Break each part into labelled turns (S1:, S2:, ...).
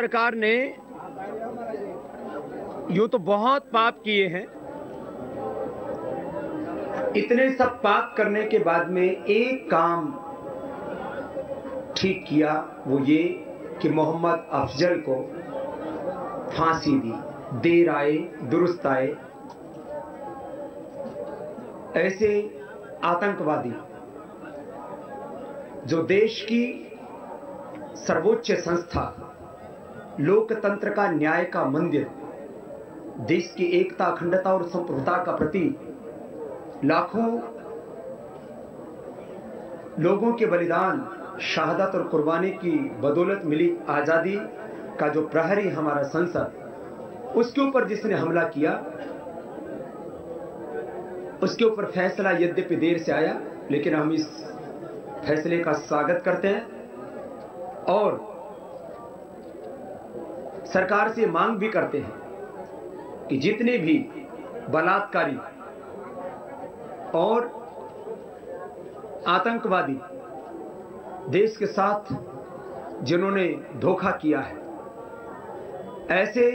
S1: सरकार ने यूं तो बहुत पाप किए हैं, इतने सब पाप करने के बाद में एक काम ठीक किया, वो ये कि मोहम्मद अफजल को फांसी दी। देर आए दुरुस्त आए। ऐसे आतंकवादी जो देश की सर्वोच्च संस्था, लोकतंत्र का, न्याय का मंदिर, देश की एकता, अखंडता और संप्रभुता का प्रतीक, लाखों लोगों के बलिदान, शहादत और कुर्बानी की बदौलत मिली आजादी का जो प्रहरी हमारा संसद, उसके ऊपर जिसने हमला किया, उसके ऊपर फैसला यद्यपि देर से आया, लेकिन हम इस फैसले का स्वागत करते हैं और सरकार से मांग भी करते हैं कि जितने भी बलात्कारी और आतंकवादी देश के साथ जिन्होंने धोखा किया है, ऐसे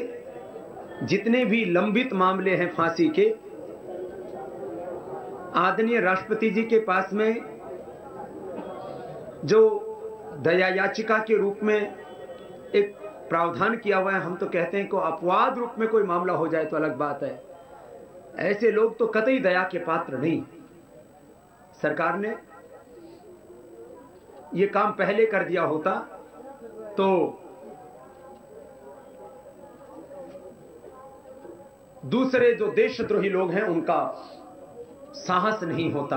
S1: जितने भी लंबित मामले हैं फांसी के, आदरणीय राष्ट्रपति जी के पास में जो दया याचिका के रूप में एक प्रावधान किया हुआ है, हम तो कहते हैं कि अपवाद रूप में कोई मामला हो जाए तो अलग बात है, ऐसे लोग तो कतई दया के पात्र नहीं। सरकार ने ये काम पहले कर दिया होता तो दूसरे जो देशद्रोही लोग हैं उनका साहस नहीं होता।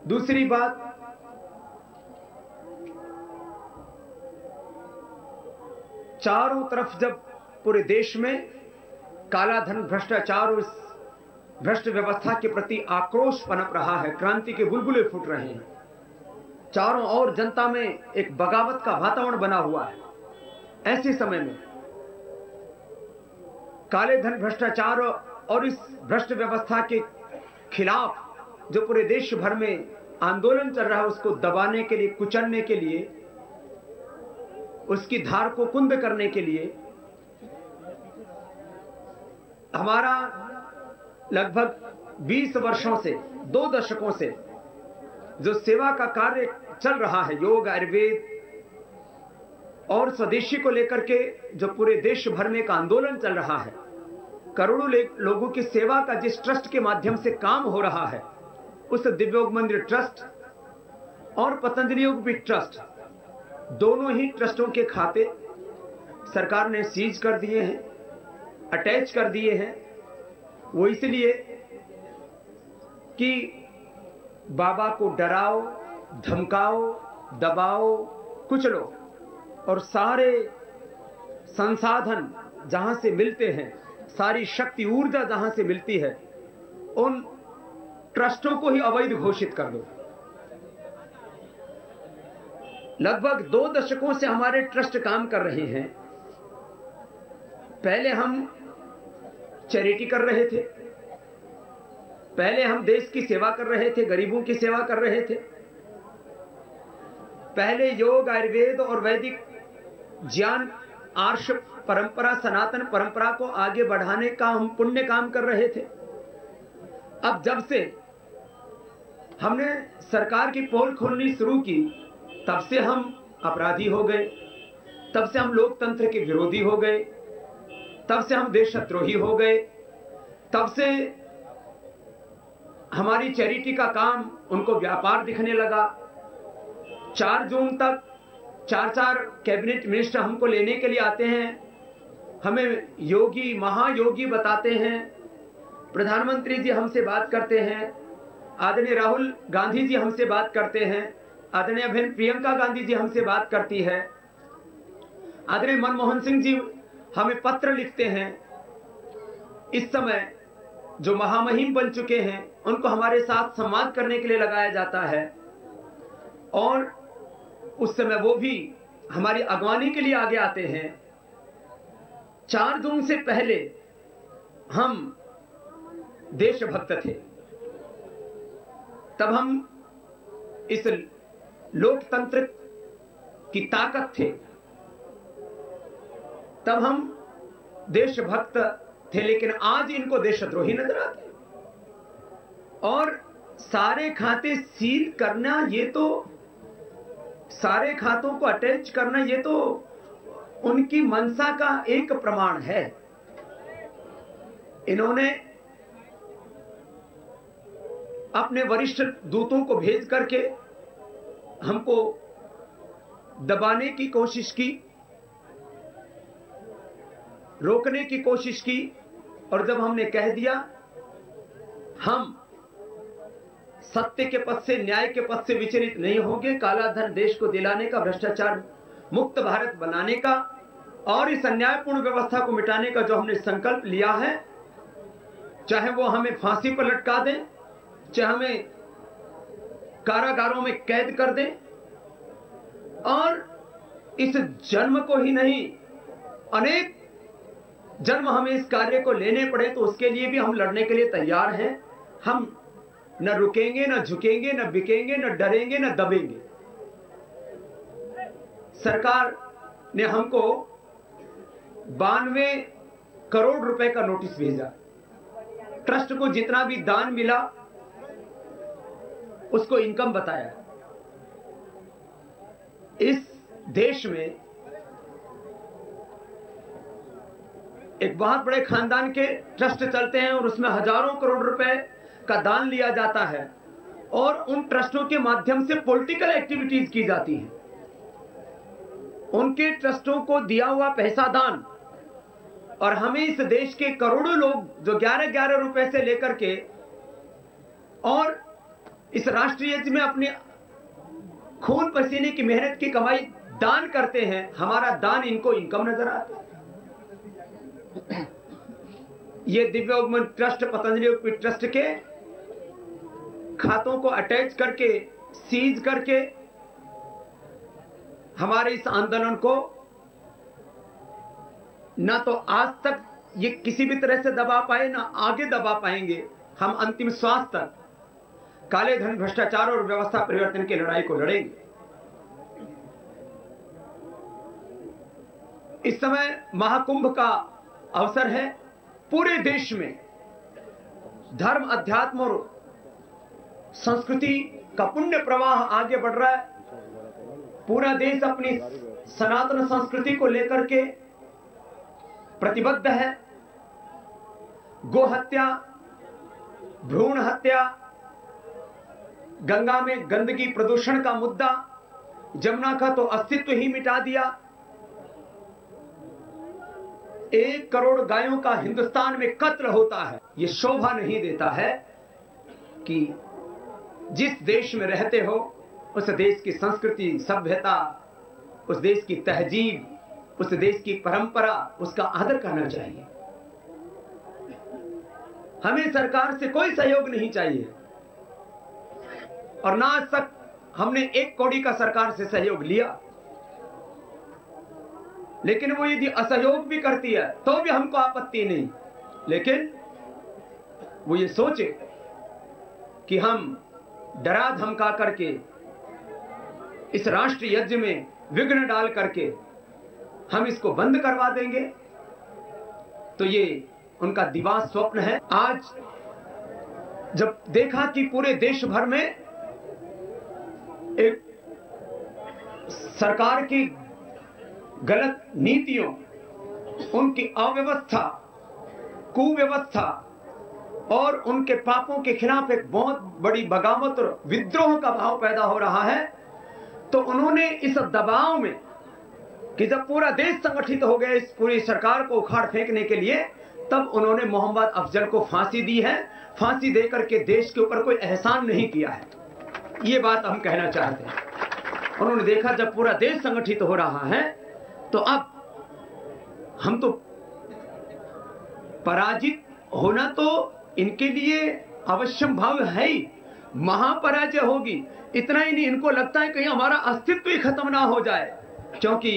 S1: दूसरी बात, चारों तरफ जब पूरे देश में काला धन, भ्रष्टाचार और इस भ्रष्ट व्यवस्था के प्रति आक्रोश पनप रहा है, क्रांति के बुलबुले फूट रहे हैं, चारों ओर जनता में एक बगावत का वातावरण बना हुआ है, ऐसे समय में काले धन, भ्रष्टाचार और इस भ्रष्ट व्यवस्था के खिलाफ जो पूरे देश भर में आंदोलन चल रहा है, उसको दबाने के लिए, कुचलने के लिए, उसकी धार को कुंद करने के लिए हमारा लगभग 20 वर्षों से, 2 दशकों से जो सेवा का कार्य चल रहा है, योग, आयुर्वेद और स्वदेशी को लेकर के जो पूरे देश भर में एक आंदोलन चल रहा है, करोड़ों लोगों की सेवा का जिस ट्रस्ट के माध्यम से काम हो रहा है, उस दिव्योग मंदिर ट्रस्ट और पतंजलि योगपीठ ट्रस्ट, दोनों ही ट्रस्टों के खाते सरकार ने सीज कर दिए हैं, अटैच कर दिए हैं। वो इसलिए कि बाबा को डराओ, धमकाओ, दबाओ, कुचलो और सारे संसाधन जहां से मिलते हैं, सारी शक्ति, ऊर्जा जहां से मिलती है, उन ट्रस्टों को ही अवैध घोषित कर दो। लगभग 2 दशकों से हमारे ट्रस्ट काम कर रहे हैं। पहले हम चैरिटी कर रहे थे, पहले हम देश की सेवा कर रहे थे, गरीबों की सेवा कर रहे थे, पहले योग, आयुर्वेद और वैदिक ज्ञान, आर्ष परंपरा, सनातन परंपरा को आगे बढ़ाने का हम पुण्य काम कर रहे थे। अब जब से हमने सरकार की पोल खोलनी शुरू की, तब से हम अपराधी हो गए, तब से हम लोकतंत्र के विरोधी हो गए, तब से हम देशद्रोही हो गए, तब से हमारी चैरिटी का काम उनको व्यापार दिखने लगा। 4 जून तक 4 कैबिनेट मिनिस्टर हमको लेने के लिए आते हैं, हमें योगी, महायोगी बताते हैं, प्रधानमंत्री जी हमसे बात करते हैं, आदरणीय राहुल गांधी जी हमसे बात करते हैं, आदरणीय बहन प्रियंका गांधी जी हमसे बात करती है, आदरणीय मनमोहन सिंह जी हमें पत्र लिखते हैं। इस समय जो महामहिम बन चुके हैं उनको हमारे साथ संवाद करने के लिए लगाया जाता है और उस समय वो भी हमारी अगवानी के लिए आगे आते हैं। 4 जून से पहले हम देशभक्त थे, तब हम इस लोकतंत्र की ताकत थे, तब हम देशभक्त थे, लेकिन आज इनको देशद्रोही नजर आते हैं। और सारे खाते सील करना, ये तो सारे खातों को अटैच करना, ये तो उनकी मंशा का एक प्रमाण है। इन्होंने अपने वरिष्ठ दूतों को भेज करके हमको दबाने की कोशिश की, रोकने की कोशिश की, और जब हमने कह दिया हम सत्य के पथ से, न्याय के पथ से विचलित नहीं होंगे, काला धन देश को दिलाने का, भ्रष्टाचार मुक्त भारत बनाने का और इस अन्यायपूर्ण व्यवस्था को मिटाने का जो हमने संकल्प लिया है, चाहे वो हमें फांसी पर लटका दें, चाहे हमें कारागारों में कैद कर दें, और इस जन्म को ही नहीं अनेक जन्म हमें इस कार्य को लेने पड़े तो उसके लिए भी हम लड़ने के लिए तैयार हैं। हम न रुकेंगे, न झुकेंगे, न बिकेंगे, न डरेंगे, न दबेंगे। सरकार ने हमको 92 करोड़ रुपए का नोटिस भेजा। ट्रस्ट को जितना भी दान मिला उसको इनकम बताया। इस देश में एक बहुत बड़े खानदान के ट्रस्ट चलते हैं और उसमें हजारों करोड़ रुपए का दान लिया जाता है और उन ट्रस्टों के माध्यम से पॉलिटिकल एक्टिविटीज की जाती हैं। उनके ट्रस्टों को दिया हुआ पैसा दान, और हमें इस देश के करोड़ों लोग जो 11-11 रुपए से लेकर के और इस राष्ट्रीय यज्ञ में अपने खून पसीने की मेहनत की कमाई दान करते हैं, हमारा दान इनको इनकम नजर आता है। ये दिव्य उद्गमन ट्रस्ट, पतंजलि योगपीठ ट्रस्ट के खातों को अटैच करके, सीज करके हमारे इस आंदोलन को ना तो आज तक ये किसी भी तरह से दबा पाए, ना आगे दबा पाएंगे। हम अंतिम श्वास तक काले धन, भ्रष्टाचार और व्यवस्था परिवर्तन की लड़ाई को लड़ेंगे। इस समय महाकुंभ का अवसर है। पूरे देश में धर्म, अध्यात्म और संस्कृति का पुण्य प्रवाह आगे बढ़ रहा है। पूरा देश अपनी सनातन संस्कृति को लेकर के प्रतिबद्ध है। गो हत्या, भ्रूण हत्या, गंगा में गंदगी प्रदूषण का मुद्दा, जमुना का तो अस्तित्व ही मिटा दिया। 1 करोड़ गायों का हिंदुस्तान में कत्ल होता है। यह शोभा नहीं देता है कि जिस देश में रहते हो उस देश की संस्कृति, सभ्यता, उस देश की तहजीब, उस देश की परंपरा, उसका आदर करना चाहिए। हमें सरकार से कोई सहयोग नहीं चाहिए और ना आज तक हमने 1 कौड़ी का सरकार से सहयोग लिया। लेकिन वो यदि असहयोग भी करती है तो भी हमको आपत्ति नहीं, लेकिन वो ये सोचे कि हम डरा धमका करके इस राष्ट्रीय यज्ञ में विघ्न डाल करके हम इसको बंद करवा देंगे, तो ये उनका दिवा स्वप्न है। आज जब देखा कि पूरे देश भर में एक सरकार की गलत नीतियों, उनकी अव्यवस्था, कुव्यवस्था और उनके पापों के खिलाफ एक बहुत बड़ी बगावत और विद्रोह का भाव पैदा हो रहा है, तो उन्होंने इस दबाव में कि जब पूरा देश संगठित हो गया इस पूरी सरकार को उखाड़ फेंकने के लिए, तब उन्होंने मोहम्मद अफजल को फांसी दी है। फांसी देकर के देश के ऊपर कोई एहसान नहीं किया है, ये बात हम कहना चाहते हैं। उन्होंने देखा जब पूरा देश संगठित हो रहा है तो अब हम तो पराजित होना तो इनके लिए अवश्यम भाव है ही, महापराजय होगी। इतना ही नहीं, इनको लगता है कहीं हमारा अस्तित्व ही खत्म ना हो जाए, क्योंकि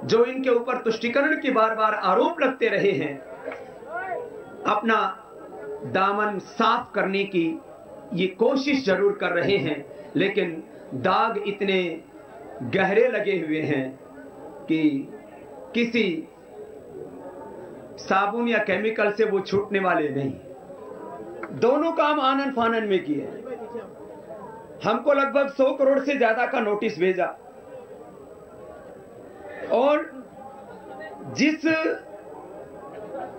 S1: जो इनके ऊपर तुष्टीकरण के बार बार आरोप लगते रहे हैं, अपना दामन साफ करने की ये कोशिश जरूर कर रहे हैं, लेकिन दाग इतने गहरे लगे हुए हैं कि किसी साबुन या केमिकल से वो छूटने वाले नहीं। दोनों काम आनन फानन में किए। हमको लगभग 100 करोड़ से ज्यादा का नोटिस भेजा, और जिस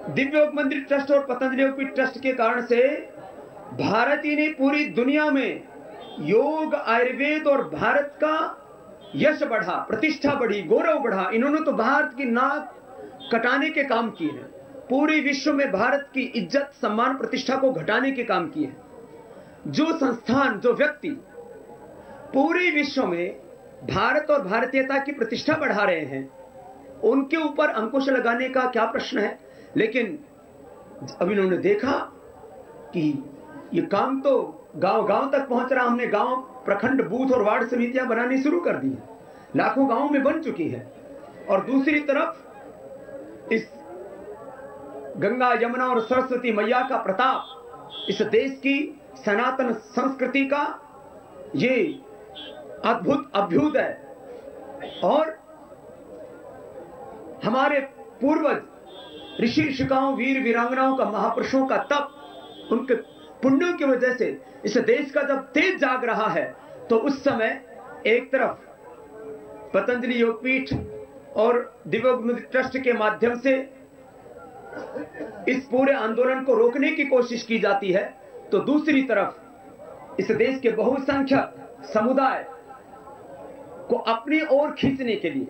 S1: दिव्य योग मंदिर ट्रस्ट और पतंजलि योगपीठ ट्रस्ट के कारण से भारत ही नहीं पूरी दुनिया में योग, आयुर्वेद और भारत का यश बढ़ा, प्रतिष्ठा बढ़ी, गौरव बढ़ा। इन्होंने तो भारत की नाक कटाने के काम किए हैं, पूरे विश्व में भारत की इज्जत, सम्मान, प्रतिष्ठा को घटाने के काम किए हैं। जो संस्थान, जो व्यक्ति पूरे विश्व में भारत और भारतीयता की प्रतिष्ठा बढ़ा रहे हैं, उनके ऊपर अंकुश लगाने का क्या प्रश्न है। लेकिन अब इन्होंने देखा कि ये काम तो गांव-गांव तक पहुंच रहा। हमने गांव, प्रखंड, बूथ और वार्ड समितियां बनानी शुरू कर दी हैं, लाखों गांवों में बन चुकी हैं। और दूसरी तरफ इस गंगा, यमुना और सरस्वती मैया का प्रताप, इस देश की सनातन संस्कृति का ये अद्भुत अभ्युदय, और हमारे पूर्वज ऋषि ऋषिकाओं, वीर वीरांगनाओं का, महापुरुषों का तप, उनके पुण्यों की वजह से इस देश का जब तेज जाग रहा है, तो उस समय एक तरफ पतंजलि योगपीठ और दिव्य योग मंदिर ट्रस्ट के माध्यम से इस पूरे आंदोलन को रोकने की कोशिश की जाती है, तो दूसरी तरफ इस देश के बहुसंख्यक समुदाय को अपनी ओर खींचने के लिए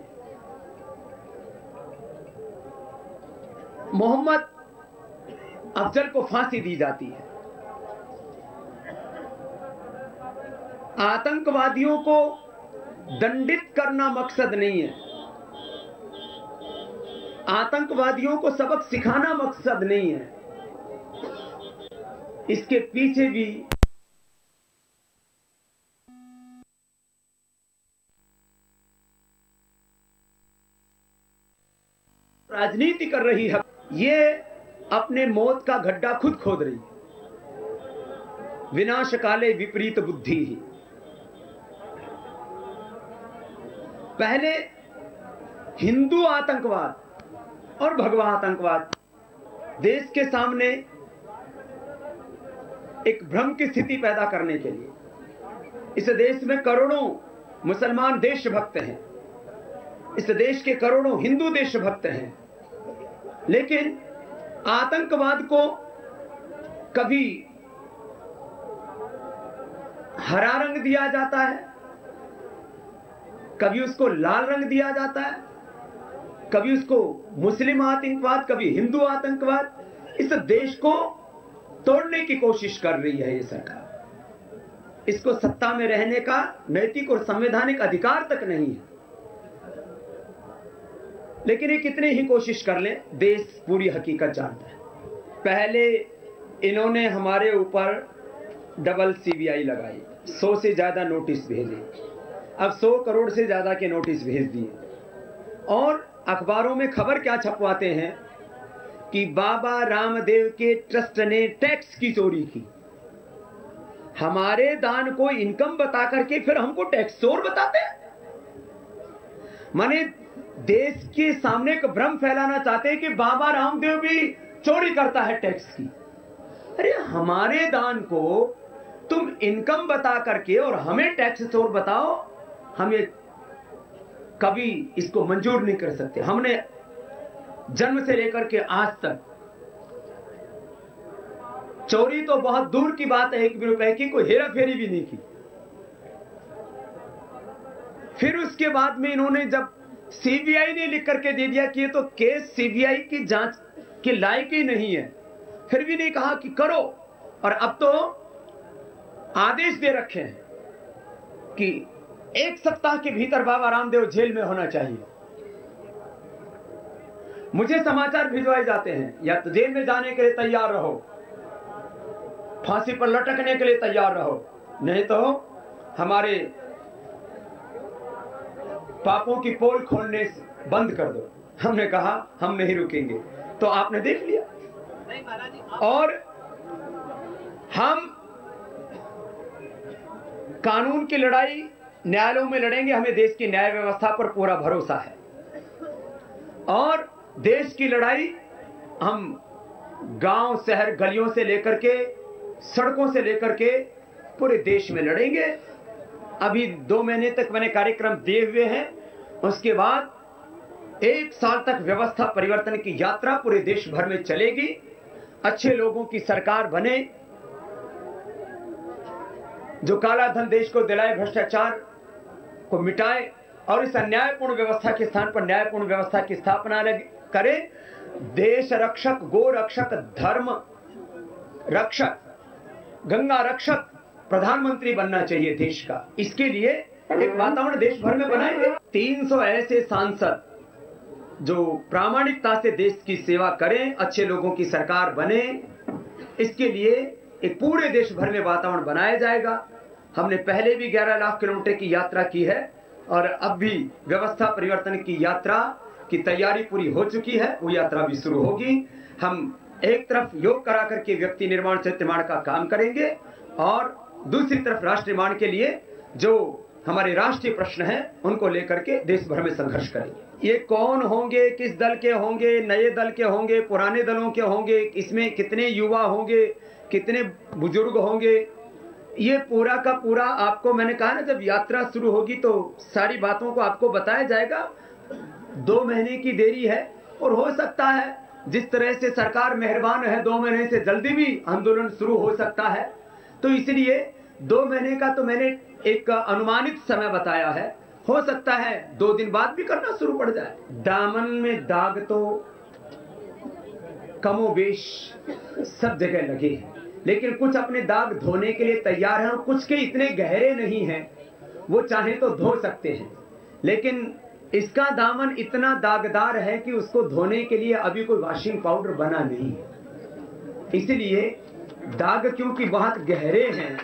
S1: मोहम्मद अफजल को फांसी दी जाती है। आतंकवादियों को दंडित करना मकसद नहीं है, आतंकवादियों को सबक सिखाना मकसद नहीं है। इसके पीछे भी राजनीति कर रही है, ये अपने मौत का गड्ढा खुद खोद रही है। विनाश काले विपरीत बुद्धि ही। पहले हिंदू आतंकवाद और भगवा आतंकवाद देश के सामने एक भ्रम की स्थिति पैदा करने के लिए, इस देश में करोड़ों मुसलमान देशभक्त हैं, इस देश के करोड़ों हिंदू देशभक्त हैं, लेकिन आतंकवाद को कभी हरा रंग दिया जाता है, कभी उसको लाल रंग दिया जाता है, कभी उसको मुस्लिम आतंकवाद, कभी हिंदू आतंकवाद। इस देश को तोड़ने की कोशिश कर रही है ये सरकार। इसको सत्ता में रहने का नैतिक और संवैधानिक अधिकार तक नहीं है, लेकिन ये कितने ही कोशिश कर ले, देश पूरी हकीकत जानता है। पहले इन्होंने हमारे ऊपर डबल सीबीआई लगाई, 100 से ज्यादा नोटिस भेजे, अब 100 करोड़ से ज्यादा के नोटिस भेज दिए, और अखबारों में खबर क्या छपवाते हैं कि बाबा रामदेव के ट्रस्ट ने टैक्स की चोरी की। हमारे दान को इनकम बता करके फिर हमको टैक्स चोर बताते हैं। माने देश के सामने एक भ्रम फैलाना चाहते हैं कि बाबा रामदेव भी चोरी करता है टैक्स की। अरे हमारे दान को तुम इनकम बता करके और हमें टैक्स चोर बताओ, हमें कभी इसको मंजूर नहीं कर सकते। हमने जन्म से लेकर के आज तक चोरी तो बहुत दूर की बात है, 1 रुपए की कोई हेरा फेरी भी नहीं की। फिर उसके बाद में इन्होंने जब सीबीआई ने लिख करके दे दिया कि ये तो केस सीबीआई की जांच के लायक ही नहीं है, फिर भी नहीं कहा कि करो, और अब तो आदेश दे रखे हैं कि 1 सप्ताह के भीतर बाबा रामदेव जेल में होना चाहिए। मुझे समाचार भिजवाए जाते हैं, या तो जेल में जाने के लिए तैयार रहो, फांसी पर लटकने के लिए तैयार रहो, नहीं तो हमारे पापों की पोल खोलने बंद कर दो। हमने कहा हम नहीं रुकेंगे। तो आपने देख लिया, और हम कानून की लड़ाई न्यायालयों में लड़ेंगे, हमें देश की न्याय व्यवस्था पर पूरा भरोसा है। और देश की लड़ाई हम गांव, शहर, गलियों से लेकर के, सड़कों से लेकर के पूरे देश में लड़ेंगे। अभी 2 महीने तक मैंने कार्यक्रम दिए हुए हैं, उसके बाद 1 साल तक व्यवस्था परिवर्तन की यात्रा पूरे देश भर में चलेगी। अच्छे लोगों की सरकार बने, जो काला धन देश को दिलाए, भ्रष्टाचार को मिटाए और इस अन्यायपूर्ण व्यवस्था के स्थान पर न्यायपूर्ण व्यवस्था की स्थापना करे। देश रक्षक, गो रक्षक, धर्म रक्षक, गंगा रक्षक प्रधानमंत्री बनना चाहिए देश का। इसके लिए एक वातावरण देश भर में बनाएंगे। 300 ऐसे सांसद जो प्रामाणिकता से देश की सेवा करें, अच्छे लोगों की सरकार बने, इसके लिए एक पूरे देश भर में वातावरण बनाया जाएगा। हमने पहले भी 11 लाख किलोमीटर की यात्रा की है और अब भी व्यवस्था परिवर्तन की यात्रा की तैयारी पूरी हो चुकी है, वो यात्रा भी शुरू होगी। हम एक तरफ योग करा करके व्यक्ति निर्माण, चरित्र निर्माण का काम करेंगे और दूसरी तरफ राष्ट्र निर्माण के लिए जो हमारे राष्ट्रीय प्रश्न हैं उनको लेकर के देश भर में संघर्ष करेंगे। ये कौन होंगे, किस दल के होंगे, नए दल के होंगे, पुराने दलों के होंगे, इसमें कितने युवा होंगे, कितने बुजुर्ग होंगे, ये पूरा का पूरा आपको, मैंने कहा ना, जब यात्रा शुरू होगी तो सारी बातों को आपको बताया जाएगा। 2 महीने की देरी है और हो सकता है जिस तरह से सरकार मेहरबान है 2 महीने से जल्दी भी आंदोलन शुरू हो सकता है। तो इसलिए 2 महीने का तो मैंने एक अनुमानित समय बताया है, हो सकता है 2 दिन बाद भी करना शुरू पड़ जाए। दामन में दाग तो कमोबेश सब जगह लगे हैं, लेकिन कुछ अपने दाग धोने के लिए तैयार हैं और कुछ के इतने गहरे नहीं हैं, वो चाहे तो धो सकते हैं, लेकिन इसका दामन इतना दागदार है कि उसको धोने के लिए अभी कोई वॉशिंग पाउडर बना नहीं है। इसलिए दाग क्योंकि बहुत गहरे हैं,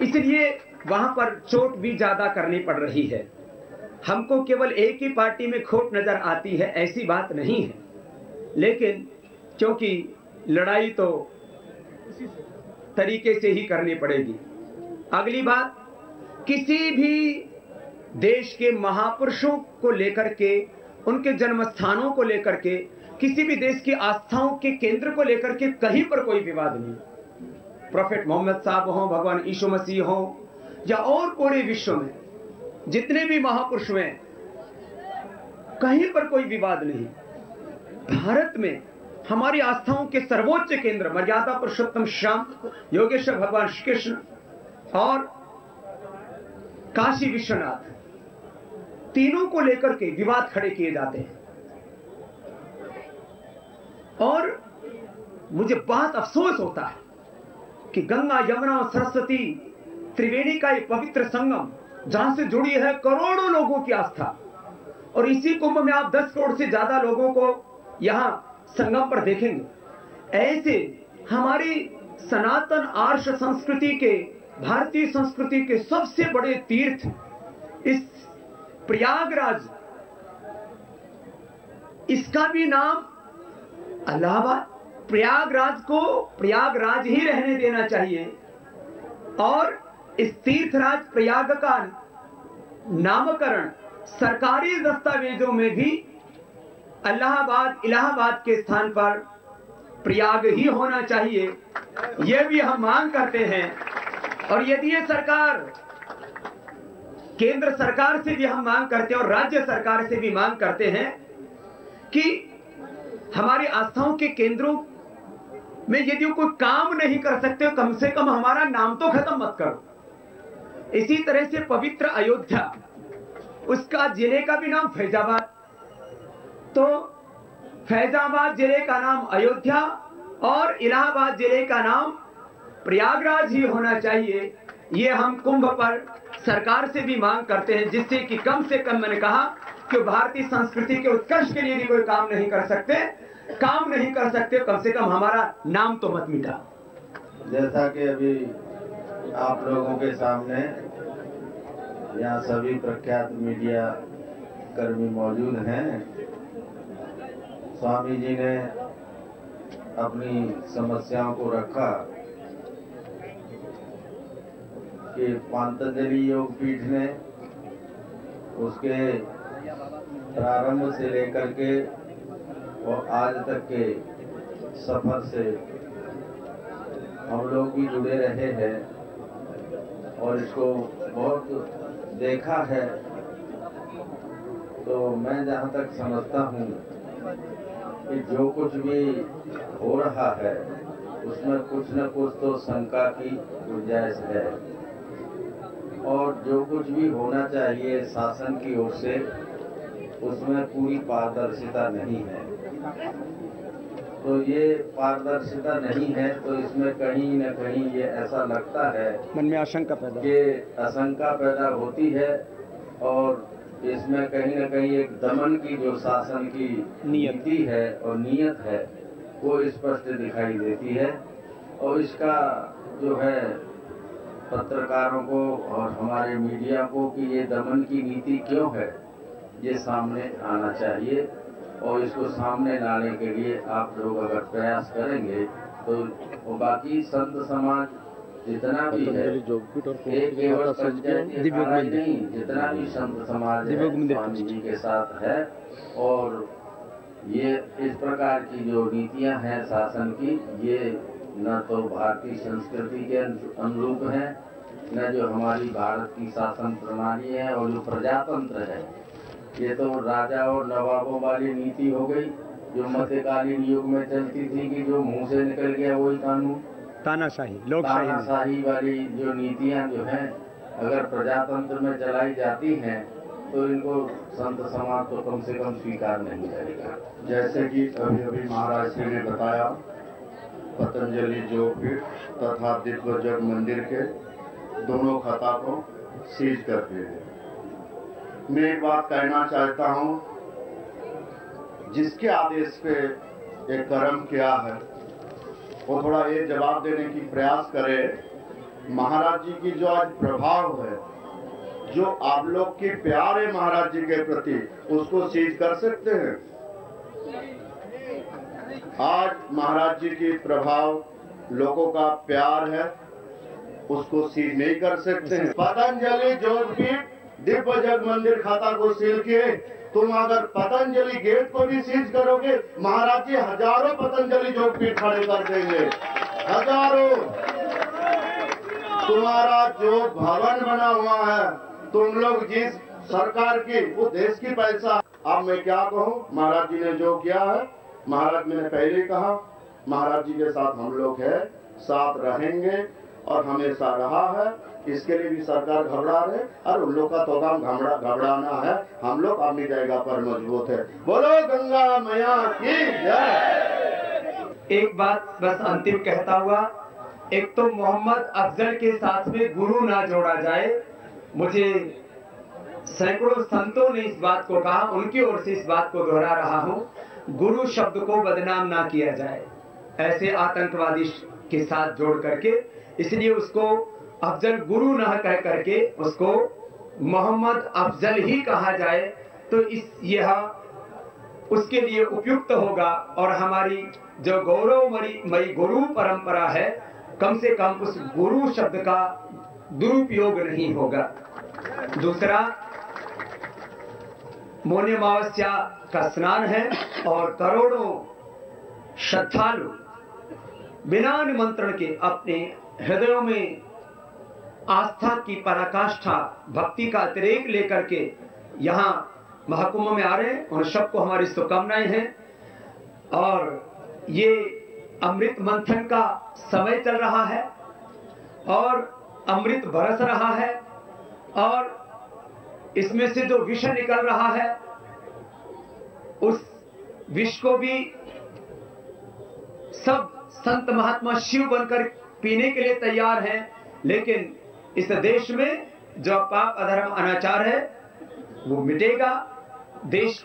S1: इसलिए वहां पर चोट भी ज्यादा करनी पड़ रही है। हमको केवल एक ही पार्टी में खोट नजर आती है ऐसी बात नहीं है, लेकिन क्योंकि लड़ाई तो तरीके से ही करनी पड़ेगी। अगली बात, किसी भी देश के महापुरुषों को लेकर के, उनके जन्म स्थानों को लेकर के, किसी भी देश की आस्थाओं के केंद्र को लेकर के कहीं पर कोई विवाद नहीं। प्रोफेट मोहम्मद साहब हो, भगवान यीशु मसीह हो, या और पूरे विश्व में जितने भी महापुरुष हैं, कहीं पर कोई विवाद नहीं। भारत में हमारी आस्थाओं के सर्वोच्च केंद्र मर्यादा पुरुषोत्तम श्याम योगेश्वर भगवान श्री कृष्ण और काशी विश्वनाथ, तीनों को लेकर के विवाद खड़े किए जाते हैं। और मुझे बहुत अफसोस होता है कि गंगा, यमुना और सरस्वती त्रिवेणी का एक पवित्र संगम, जहां से जुड़ी है करोड़ों लोगों की आस्था, और इसी कुंभ में आप 10 करोड़ से ज्यादा लोगों को यहां संगम पर देखेंगे। ऐसे हमारी सनातन आर्ष संस्कृति के, भारतीय संस्कृति के सबसे बड़े तीर्थ इस प्रयागराज, इसका भी नाम इलाहाबाद, प्रयागराज को प्रयागराज ही रहने देना चाहिए और इस तीर्थराज प्रयाग का नामकरण सरकारी दस्तावेजों में भी इलाहाबाद के स्थान पर प्रयाग ही होना चाहिए, यह भी हम मांग करते हैं। और यदि ये सरकार, केंद्र सरकार से भी हम मांग करते हैं और राज्य सरकार से भी मांग करते हैं कि हमारी आस्थाओं के केंद्रों में यदि कोई काम नहीं कर सकते, कम से कम हमारा नाम तो खत्म मत करो। इसी तरह से पवित्र अयोध्या, उसका जिले का भी नाम फैजाबाद, तो फैजाबाद जिले का नाम अयोध्या और इलाहाबाद जिले का नाम प्रयागराज ही होना चाहिए। ये हम कुंभ पर सरकार से भी मांग करते हैं, जिससे कि कम से कम, मैंने कहा कि भारतीय संस्कृति के उत्कर्ष के लिए भी कोई काम नहीं कर सकते, कम से कम हमारा नाम तो मत मिटा।
S2: जैसा कि अभी आप लोगों के सामने यहाँ सभी प्रख्यात मीडिया कर्मी मौजूद हैं, स्वामी जी ने अपनी समस्याओं को रखा। कि पतंजलि योग पीठ ने उसके प्रारंभ से लेकर के और आज तक के सफर से हम लोग भी जुड़े रहे हैं और इसको बहुत देखा है। तो मैं जहाँ तक समझता हूँ कि जो कुछ भी हो रहा है उसमें कुछ न कुछ तो शंका की गुंजाइश है और जो कुछ भी होना चाहिए शासन की ओर से उसमें पूरी पारदर्शिता नहीं है। तो ये पारदर्शिता नहीं है तो इसमें कहीं न कहीं ये ऐसा लगता है
S1: मन में आशंका
S2: पैदा होती है और इसमें कहीं न कहीं एक दमन की जो शासन की नीति है और नीयत है वो स्पष्ट दिखाई देती है। और इसका जो है पत्रकारों को और हमारे मीडिया को कि ये दमन की नीति क्यों है ये सामने आना चाहिए और इसको सामने लाने के लिए आप लोग अगर प्रयास करेंगे तो बाकी संत समाज जितना भी है एक केवल पंचायती राज नहीं, जितना भी संत समाज है स्वामी जी के साथ है। और ये इस प्रकार की जो नीतियां हैं शासन की ये न तो भारतीय संस्कृति के अनुरूप है न जो हमारी भारत की शासन प्रणाली है और जो प्रजातंत्र है ये तो राजा और नवाबों वाली नीति हो गई जो मध्यकालीन युग में चलती थी कि जो मुंह से निकल गया वही कानून। तानाशाही वाली जो नीतियां जो हैं अगर प्रजातंत्र में चलाई जाती हैं तो इनको संत समाज तो कम से कम स्वीकार नहीं करेगा।
S3: जैसे कि अभी अभी महाराज जी ने बताया पतंजलि योग पीठ तथा दिव्य जग मंदिर के दोनों खाता को सीज कर दिए। मैं एक बात कहना चाहता हूं, जिसके आदेश पे एक कर्म किया है वो थोड़ा ये जवाब देने की प्रयास करे। महाराज जी की जो आज प्रभाव है, जो आप लोग की प्यार है महाराज जी के प्रति, उसको सीज कर सकते हैं। आज महाराज जी की प्रभाव लोगों का प्यार है, उसको सीज नहीं कर सकते हैं। पतंजलि योग पीठ दिव्य जग मंदिर खाता को सील किए, तुम अगर पतंजलि गेट को भी सीज करोगे महाराज जी हजारों पतंजलि योग पीठ खड़े कर देंगे, हजारों। तुम्हारा जो भवन बना हुआ है, तुम लोग जिस सरकार की वो देश की पैसा। अब मैं क्या कहूँ, महाराज जी ने जो किया है, महाराज मैंने पहले कहा महाराज जी के साथ हम लोग है, साथ रहेंगे और हमेशा रहा है। इसके लिए भी सरकार घबरा रहे और उन लोग का तो काम घबराना है। हम लोग अपनी जगह पर मजबूत है। बोलो गंगा मैया की जय।
S1: एक बात बस अंतिम कहता हुआ, एक तो मोहम्मद अफजल के साथ में गुरु ना जोड़ा जाए। मुझे सैकड़ों संतों ने इस बात को कहा, उनकी ओर से इस बात को दोहरा रहा हूं, गुरु शब्द को बदनाम ना किया जाए ऐसे आतंकवादी के साथ जोड़ करके। इसलिए उसको अफजल गुरु न कह करके उसको मोहम्मद अफजल ही कहा जाए तो यह उसके लिए उपयुक्त होगा और हमारी जो गौरवमयी गुरु परंपरा है कम से कम उस गुरु शब्द का दुरुपयोग नहीं होगा। दूसरा, मौनी अमावस्या का स्नान है और करोड़ों श्रद्धालु बिना निमंत्रण के अपने हृदयों में आस्था की पराकाष्ठा, भक्ति का अतिरेक लेकर के यहाँ महाकुंभ में आ रहे हैं। उन सबको हमारी शुभकामनाएं हैं। और ये अमृत मंथन का समय चल रहा है और अमृत बरस रहा है और इसमें से जो विष निकल रहा है उस विष को भी सब संत महात्मा शिव बनकर पीने के लिए तैयार हैं। लेकिन इस देश में जो पाप अधर्म अनाचार है वो मिटेगा। देश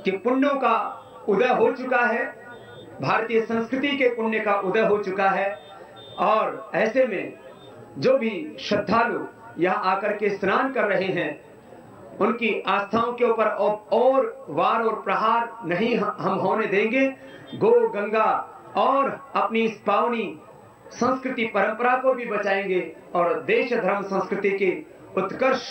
S1: के पुण्यों का उदय हो चुका है, भारतीय संस्कृति के पुण्य का उदय हो चुका है। और ऐसे में जो भी श्रद्धालु यहाँ आकर के स्नान कर रहे हैं उनकी आस्थाओं के ऊपर और वार और प्रहार नहीं हम होने देंगे। गो गंगा और अपनी इस पावनी संस्कृति परंपरा को भी बचाएंगे और देश धर्म संस्कृति के उत्कर्ष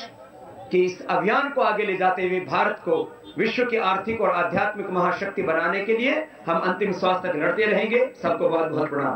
S1: के इस अभियान को आगे ले जाते हुए भारत को विश्व की आर्थिक और आध्यात्मिक महाशक्ति बनाने के लिए हम अंतिम श्वास तक लड़ते रहेंगे। सबको बहुत बहुत प्रणाम।